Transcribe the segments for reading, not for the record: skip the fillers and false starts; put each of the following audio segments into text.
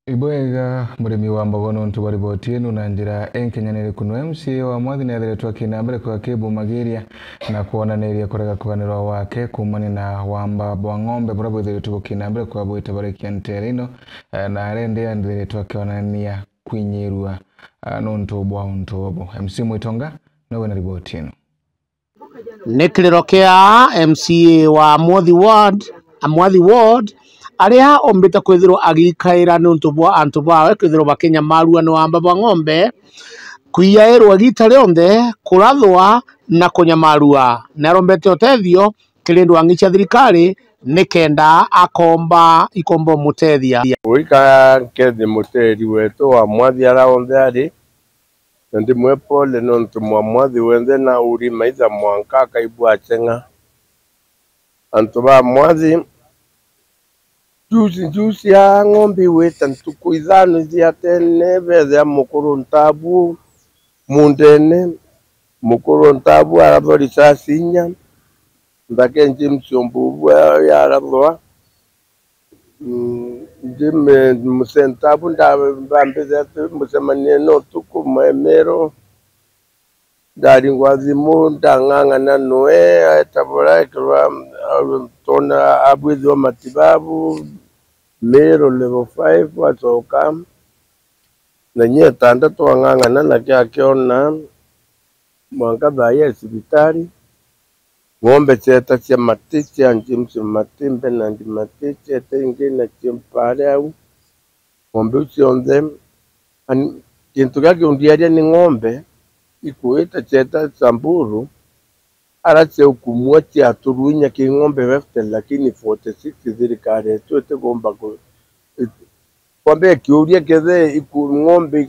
Ibwega murimi wa mbogono ntubari botienu na njira enkenyanire kuno MCA wa mwathi netheretwa kinambere kwa Kibu Magiria na kuonaniria kurega kuganirwa wake kumani na wamba bwa ng'ombe burabo itheretwa kinambere kwa bwita barikia nterino na arende andiretwa kionania kwinyirwa nonto bwa ntobo MC Mwitonga nowe na ribotienu Nekirokea MCA wa Mwathi Ward aria ombita kwithirwo agikaira nuntu bwa antu bawe kwithirwo bakenya marua no amba bwa ng'ombe kuiyairwo gita rionthe kurathwa na kunyamarua narombete utethio kirindu angicha thirikari nikenda ikomba mutethia uika kethi muteri wetu wa mwathi araonthe ari ndi mwepole nontu mwathi wenthe na uri maitha mwanka kaibwa chenga antu ba mwathi juzi ya ng'ombe weta ntuku ithano ithia tene bethe mukuru ntabu mundene mukuru ntabu arathori sasinya ndake njimsombu ya arathwa njime musentabu ndambethe musemanie no tuku mwemero ndari ngwathimu ndang'ang'ana noe atabora kwa tona abwithwa matibabu mero level 5 wacoka na nye tandatu ang'ang'ana na kiakiona mwanga thaya sibitari ng'ombe cheta cia matichi anjimsi matimbe na ndimatichi etengi na chimpare au ng'ombe ucionthe kintu gaki undiaria ni ng'ombe ikuita cheta Samburu arache ukumua tia turuinya ki ng'ombe wefte lakini 46 thirikari tuete gomba kwambe kiuria kethe iku ng'ombe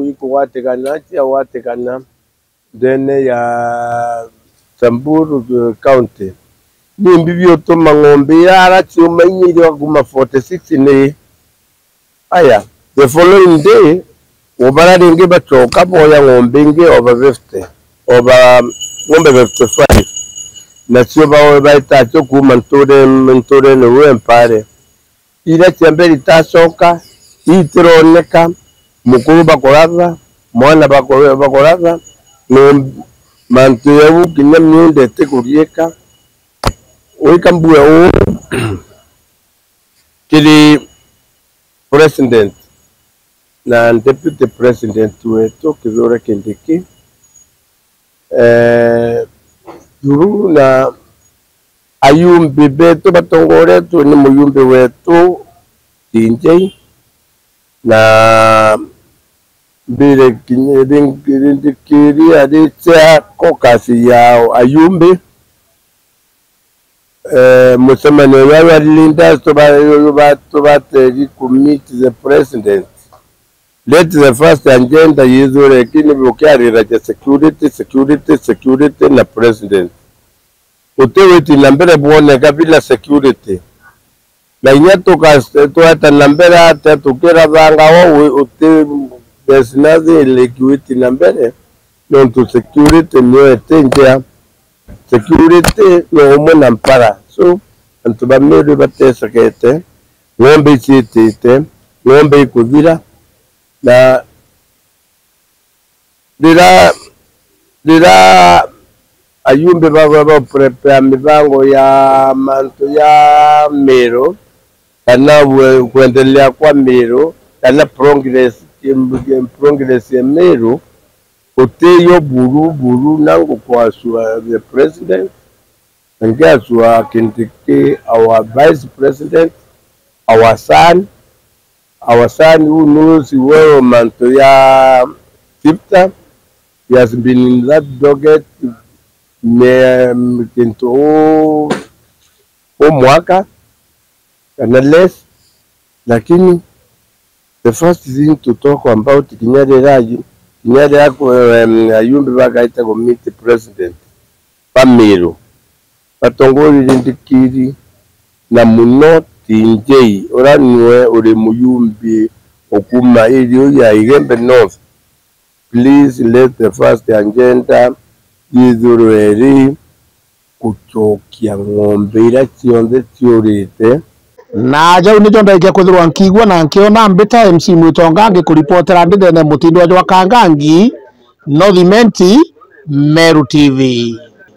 iku wategana tia wategana dene ya Samburu county ni mbibio to ng'ombe arache umenyire kuma 46 ni aya the following day ubara ringi bachoka boya ng'ombe nge over 50 over ng'ombe 55 na sio bawe baitacho kuma ntore no wempare ira chamberi tasoka itironeka mukuru bakoratha mwana bakoratha no mantu yebu kinya myonde tekurieka oikambue o kili president na deputy president wetu Kithure Kindiki Juru na ayumbi betu batongore tu ni muyumbi wetu TJ na bile kinyedingiri adicha kokasi yao ayumbi musemane yawa linda to ba commit the president. Let the first agenda yizure kini bukiarira cha security na president. Uteweti nambere buone kabila security. Na inyato tuata nambere hata tukera dhanga wawe ute besinazi ilikuiti nambere. Nontu security niyo tenjea. Security no umo nampara. So, antubamiri batesa kete. Ng'ombe ichitite. Ng'ombe ikudhira. Na dira ayumbe baba prepare mipango ya manto ya Meru kana kuendelea kwa Meru kana progress ya Meru uteyo buru nangu kwa the president ngazwa Kindiki our vice president our son who knows well manto ya Tipta. He has been in that docket kinto mwaka and less, lakini the first thing to talk about kinyare ayumbi bagaita go meet the president Pamiro batongori ndikiri na muno TJ oraniwe uri muyumbi okuma iliyo ya Igembe North. Please let the first agenda yizurweri kuchokia ng'ombe ira cionthe ciurite na jau nijo ndaikia kwithirwa nkigua na nkiona mbita MC Mwitonga ngikuripotera ndindene mutindo wa Kangangi North Menti Meru TV.